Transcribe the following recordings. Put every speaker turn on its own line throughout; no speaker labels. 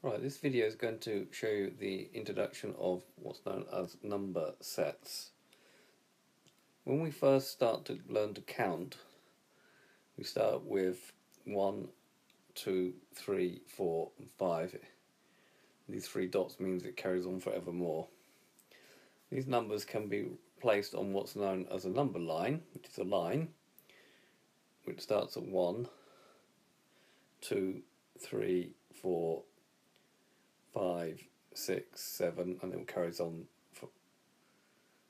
Right, this video is going to show you the introduction of what's known as number sets. When we first start to learn to count, we start with 1, 2, 3, 4, and 5. These three dots means it carries on forevermore. These numbers can be placed on what's known as a number line, which is a line which starts at 1, 2, 3, 4, 5, 6, 7, and it carries on.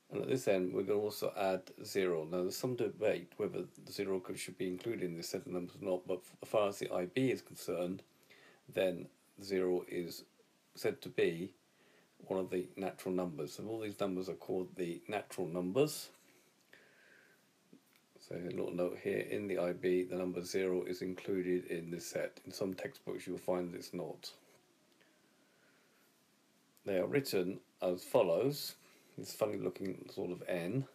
And at this end, we're going to also add 0. Now, there's some debate whether the 0 should be included in this set of numbers or not, but as far as the IB is concerned, then 0 is said to be one of the natural numbers. So all these numbers are called the natural numbers. So a little note here, in the IB, the number 0 is included in this set. In some textbooks, you'll find that it's not. They are written as follows. This funny looking sort of N,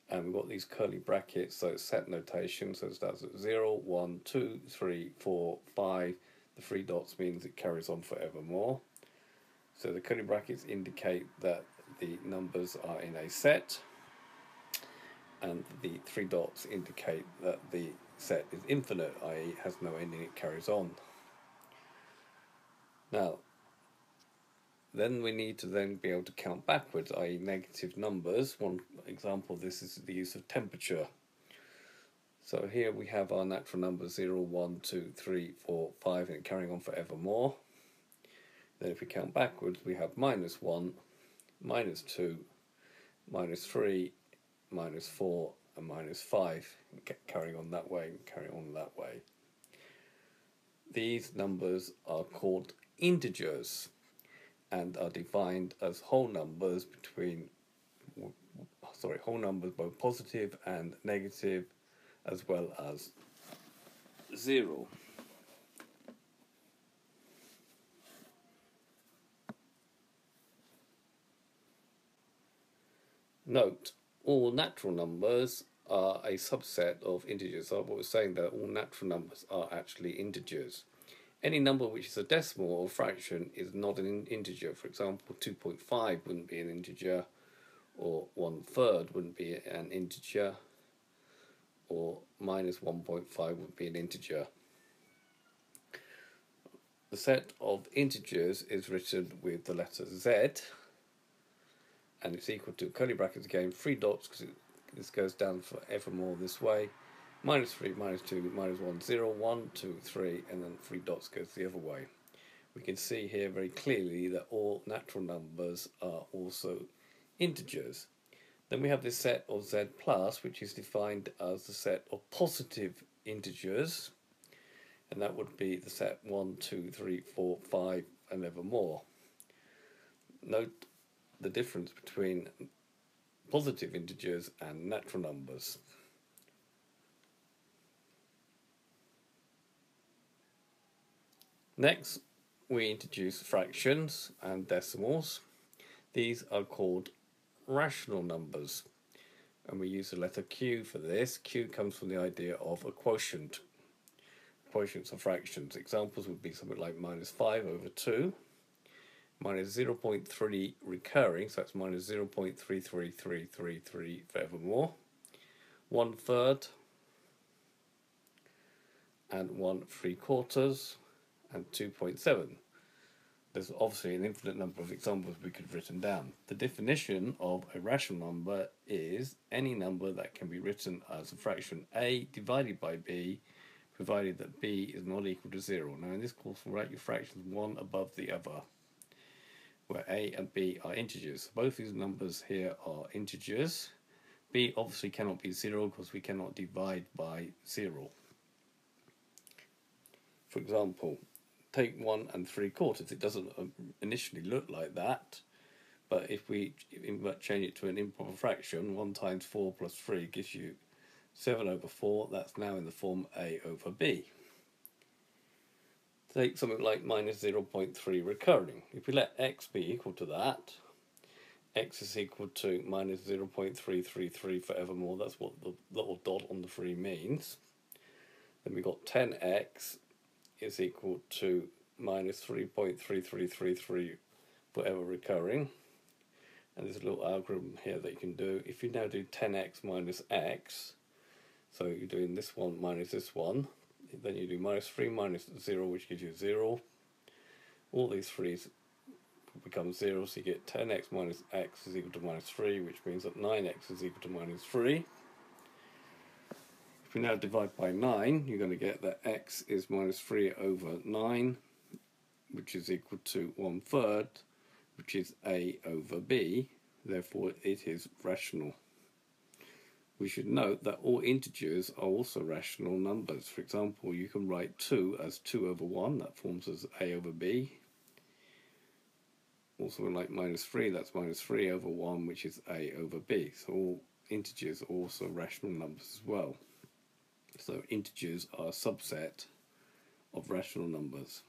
and we've got these curly brackets, so it's set notation, so it starts at 0, 1, 2, 3, 4, 5. The three dots means it carries on forevermore. So the curly brackets indicate that the numbers are in a set, and the three dots indicate that the set is infinite, i.e. has no ending, it carries on. Now, then we need to then be able to count backwards, i.e. negative numbers. One example of this is the use of temperature. So here we have our natural numbers 0, 1, 2, 3, 4, 5, and carrying on forevermore. Then if we count backwards, we have minus 1, minus 2, minus 3, minus 4, and minus 5, carrying on that way, carrying on that way. These numbers are called integers and are defined as whole numbers both positive and negative, as well as 0. Note, all natural numbers are a subset of integers. So what we're saying that all natural numbers are actually integers. Any number which is a decimal or fraction is not an integer. For example, 2.5 wouldn't be an integer, or 1/3 wouldn't be an integer, or minus 1.5 would be an integer. The set of integers is written with the letter Z, and it's equal to curly brackets again, three dots, because this goes down forevermore this way. Minus 3, minus 2, minus 1, 0, 1, 2, 3, and then three dots goes the other way. We can see here very clearly that all natural numbers are also integers. Then we have this set of Z plus, which is defined as the set of positive integers, and that would be the set 1, 2, 3, 4, 5, and evermore. Note the difference between positive integers and natural numbers. Next, we introduce fractions and decimals. These are called rational numbers, and we use the letter Q for this. Q comes from the idea of a quotient. Quotients are fractions. Examples would be something like minus 5 over 2, minus 0.3 recurring, so that's minus 0.33333 forevermore, 1/3, and 1/3, and 2.7. There's obviously an infinite number of examples we could have written down. The definition of a rational number is any number that can be written as a fraction a divided by b, provided that b is not equal to 0. Now in this course we'll write your fractions one above the other, where a and b are integers. Both these numbers here are integers. B obviously cannot be 0 because we cannot divide by 0. For example, take 1 3/4. It doesn't initially look like that, but if we change it to an improper fraction, 1 times 4 plus 3 gives you 7 over 4. That's now in the form a over b. Take something like minus 0.3 recurring. If we let x be equal to that, x is equal to minus 0.333 forevermore. That's what the little dot on the 3 means. Then we've got 10x is equal to minus 3.3333 forever recurring. And there's a little algorithm here that you can do. If you now do 10x minus x, so you're doing this one minus this one, then you do minus 3 minus 0, which gives you 0. All these 3's become 0, so you get 10x minus x is equal to minus 3, which means that 9x is equal to minus 3. If we now divide by 9, you're going to get that x is minus 3 over 9, which is equal to 1/3, which is a over b. Therefore, it is rational. We should note that all integers are also rational numbers. For example, you can write 2 as 2 over 1, that forms as a over b. Also, like minus 3, that's minus 3 over 1, which is a over b. So all integers are also rational numbers as well. So integers are a subset of rational numbers.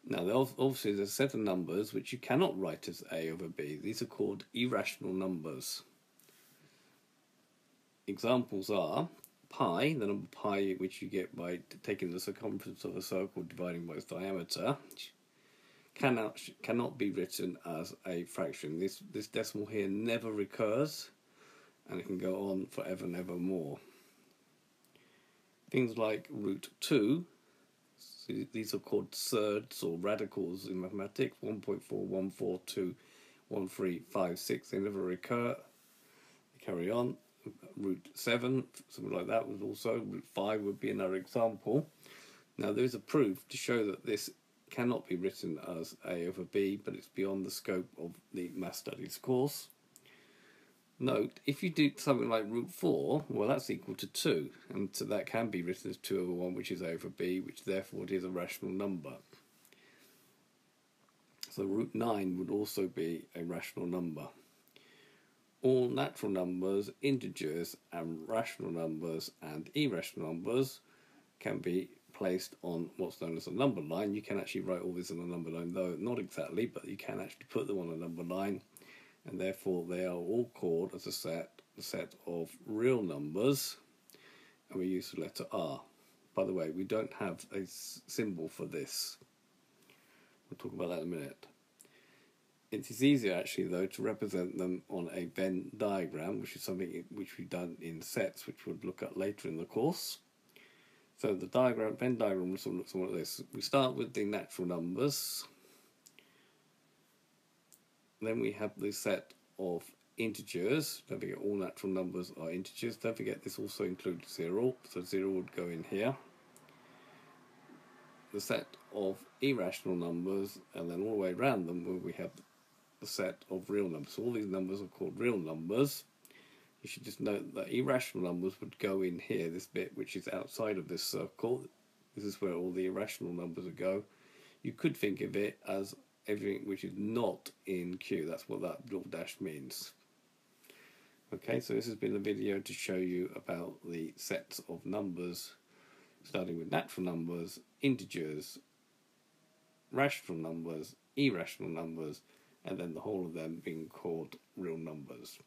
Now, obviously, there's a set of numbers which you cannot write as a over b. These are called irrational numbers. Examples are pi, the number pi which you get by taking the circumference of a circle dividing by its diameter, cannot be written as a fraction. This decimal here never recurs, and it can go on forever and ever more. Things like root 2, so these are called surds or radicals in mathematics, 1.41421356, they never recur, they carry on. Root 7, something like that was also, root 5 would be another example. Now there is a proof to show that this cannot be written as a over b, but it's beyond the scope of the math studies course. Note, if you do something like root 4, well, that's equal to 2, and so that can be written as 2 over 1, which is a over b, which therefore it is a rational number. So root 9 would also be a rational number. All natural numbers, integers, and rational numbers and irrational numbers can be placed on what's known as a number line. You can actually write all this on a number line, though not exactly, but you can actually put them on a number line, and therefore they are all called as a set of real numbers, and we use the letter R. By the way, we don't have a symbol for this. We'll talk about that in a minute. It is easier actually though to represent them on a Venn diagram, which is something which we've done in sets, which we'll look at later in the course. So the Venn diagram will look somewhat like this. We start with the natural numbers. Then we have the set of integers. Don't forget all natural numbers are integers. Don't forget this also includes 0, so 0 would go in here. The set of irrational numbers, and then all the way around them where we have the set of real numbers. So all these numbers are called real numbers. You should just note that irrational numbers would go in here, this bit which is outside of this circle. This is where all the irrational numbers would go. You could think of it as everything which is not in Q. That's what that little dash means. Okay, so this has been a video to show you about the sets of numbers, starting with natural numbers, integers, rational numbers, irrational numbers, and then the whole of them being called real numbers.